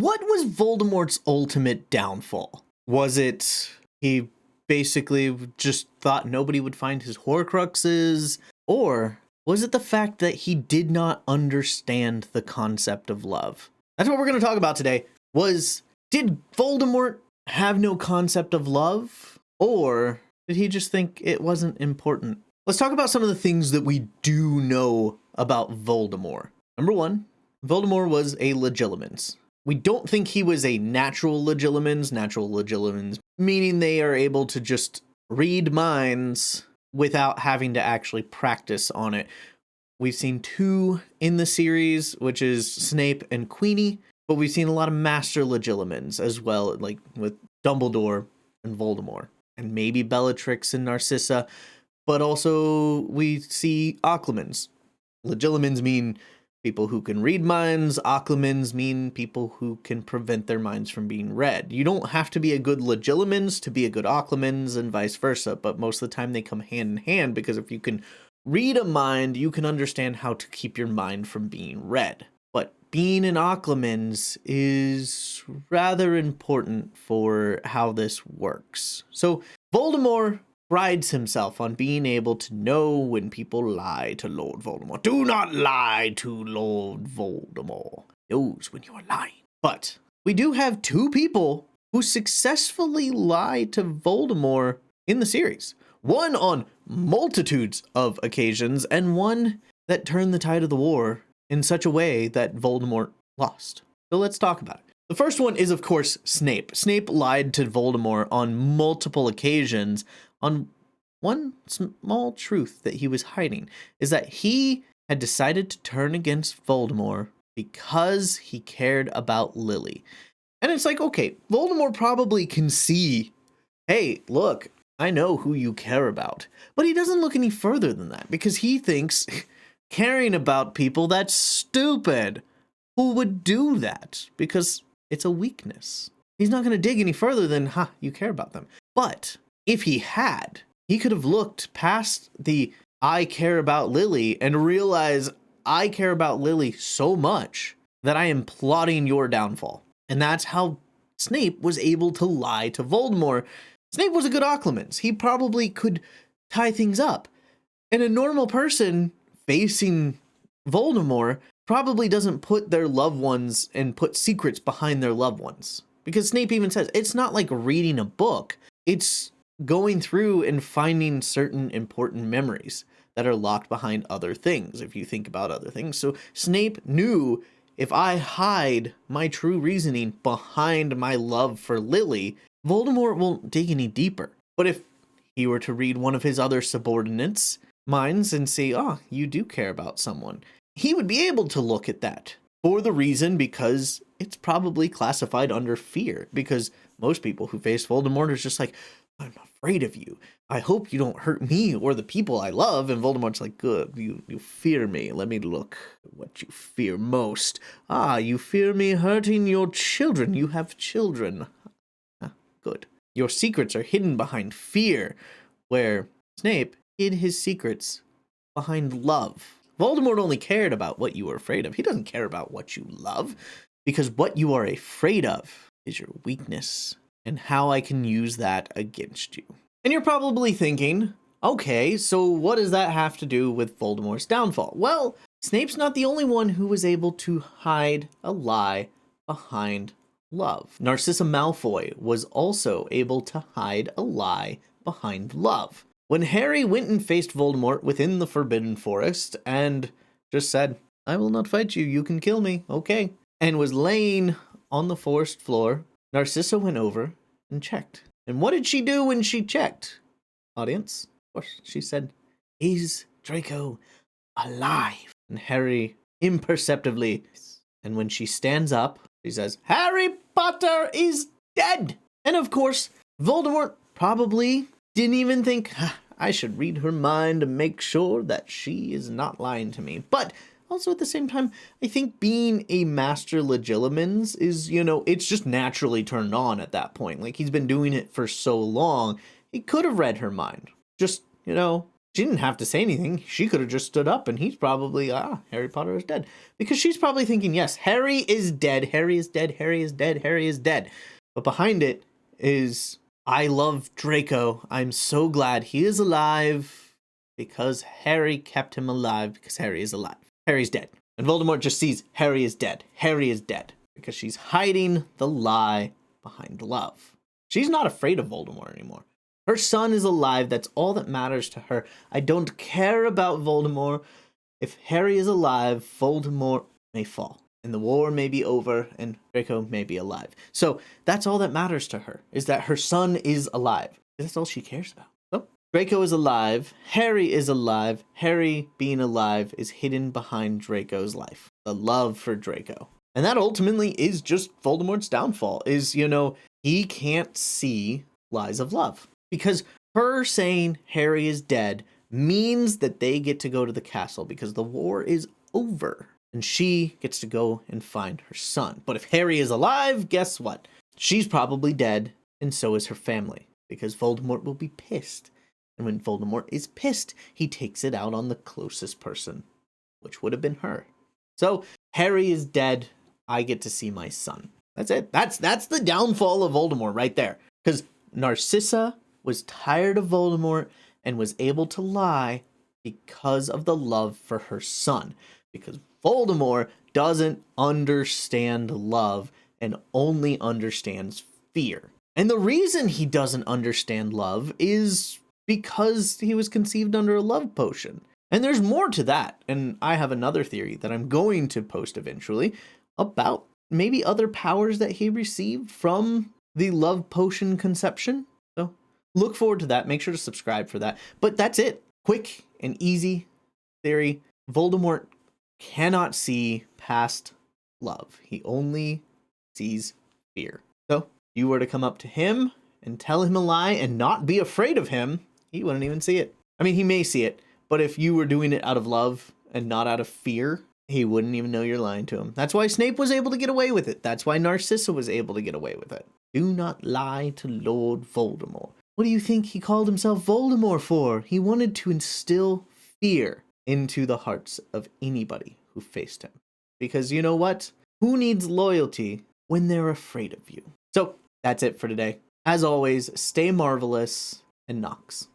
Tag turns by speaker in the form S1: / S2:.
S1: what was Voldemort's ultimate downfall? Was it he basically just thought nobody would find his Horcruxes? Or was it the fact that he did not understand the concept of love? That's what we're going to talk about today. Did Voldemort have no concept of love? Or did he just think it wasn't important? Let's talk about some of the things that we do know about Voldemort. Number one, Voldemort was a Legilimens. We don't think he was a natural Legilimens meaning they are able to just read minds without having to actually practice on it. We've seen two in the series, which is Snape and Queenie, but we've seen a lot of Master Legilimens as well, like with Dumbledore and Voldemort, and maybe Bellatrix and Narcissa, but also we see Occlumens. Legilimens mean people who can read minds. Occlumens mean people who can prevent their minds from being read. You don't have to be a good Legilimens to be a good Occlumens and vice versa, but most of the time they come hand in hand, because if you can read a mind, you can understand how to keep your mind from being read. But being an Occlumens is rather important for how this works. So Voldemort prides himself on being able to know when people lie to Lord Voldemort. Do not lie to Lord Voldemort. He knows when you are lying. But we do have two people who successfully lie to Voldemort in the series. One on multitudes of occasions, and one that turned the tide of the war in such a way that Voldemort lost. So let's talk about it. The first one is, of course, Snape. Snape lied to Voldemort on multiple occasions on one small truth that he was hiding, is that he had decided to turn against Voldemort because he cared about Lily. And it's like, okay, Voldemort probably can see, hey, look, I know who you care about. But he doesn't look any further than that, because he thinks caring about people, that's stupid. Who would do that? Because it's a weakness. He's not going to dig any further than, you care about them. But if he had, he could have looked past the I care about Lily and realized I care about Lily so much that I am plotting your downfall. And that's how Snape was able to lie to Voldemort. Snape was a good Occlumens. He probably could tie things up. And a normal person facing Voldemort probably doesn't put their loved ones and put secrets behind their loved ones. Because Snape even says, it's not like reading a book. It's going through and finding certain important memories that are locked behind other things, if you think about other things. So Snape knew, if I hide my true reasoning behind my love for Lily, Voldemort won't dig any deeper. But if he were to read one of his other subordinates' minds and see, you do care about someone, he would be able to look at that for the reason, because it's probably classified under fear, because most people who face Voldemort is just like, I'm afraid of you. I hope you don't hurt me or the people I love. And Voldemort's like, good, you fear me. Let me look at what you fear most. You fear me hurting your children. You have children. Good. Your secrets are hidden behind fear, where Snape hid his secrets behind love. Voldemort only cared about what you were afraid of. He doesn't care about what you love, because what you are afraid of is your weakness and how I can use that against you. And you're probably thinking, okay, so what does that have to do with Voldemort's downfall? Well, Snape's not the only one who was able to hide a lie behind love. Narcissa Malfoy was also able to hide a lie behind love. When Harry went and faced Voldemort within the Forbidden Forest and just said, I will not fight you, you can kill me, okay, and was laying on the forest floor, Narcissa went over and checked. And what did she do when she checked? Audience, of course, she said, is Draco alive? And Harry imperceptibly, and when she stands up, she says, Harry Potter is dead! And of course, Voldemort probably didn't even think, I should read her mind and make sure that she is not lying to me. But also at the same time, I think being a Master Legilimens is, it's just naturally turned on at that point. Like, he's been doing it for so long, he could have read her mind. Just, She didn't have to say anything. She could have just stood up and he's probably, Harry Potter is dead. Because she's probably thinking, yes, Harry is dead. Harry is dead. Harry is dead. Harry is dead. But behind it is, I love Draco. I'm so glad he is alive because Harry kept him alive because Harry is alive. Harry's dead. And Voldemort just sees Harry is dead. Harry is dead. Because she's hiding the lie behind love. She's not afraid of Voldemort anymore. Her son is alive. That's all that matters to her. I don't care about Voldemort. If Harry is alive, Voldemort may fall. And the war may be over, and Draco may be alive. So that's all that matters to her, is that her son is alive. That's all she cares about. So Draco is alive. Harry is alive. Harry being alive is hidden behind Draco's life. The love for Draco. And that ultimately is just Voldemort's downfall, is, he can't see lies of love. Because her saying Harry is dead means that they get to go to the castle because the war is over. And she gets to go and find her son. But if Harry is alive, guess what? She's probably dead, and so is her family. Because Voldemort will be pissed. And when Voldemort is pissed, he takes it out on the closest person, which would have been her. So Harry is dead. I get to see my son. That's it. That's the downfall of Voldemort right there. Because Narcissa was tired of Voldemort and was able to lie because of the love for her son. Because Voldemort doesn't understand love and only understands fear. And the reason he doesn't understand love is because he was conceived under a love potion. And there's more to that. And I have another theory that I'm going to post eventually about maybe other powers that he received from the love potion conception. So look forward to that. Make sure to subscribe for that. But that's it. Quick and easy theory. Voldemort cannot see past love. He only sees fear. So if you were to come up to him and tell him a lie and not be afraid of him, he wouldn't even see it. I mean, he may see it, but if you were doing it out of love and not out of fear, he wouldn't even know you're lying to him. That's why Snape was able to get away with it. That's why Narcissa was able to get away with it. Do not lie to Lord Voldemort. What do you think he called himself Voldemort for? He wanted to instill fear into the hearts of anybody who faced him. Because you know what? Who needs loyalty when they're afraid of you? So that's it for today. As always, stay marvelous and Nox.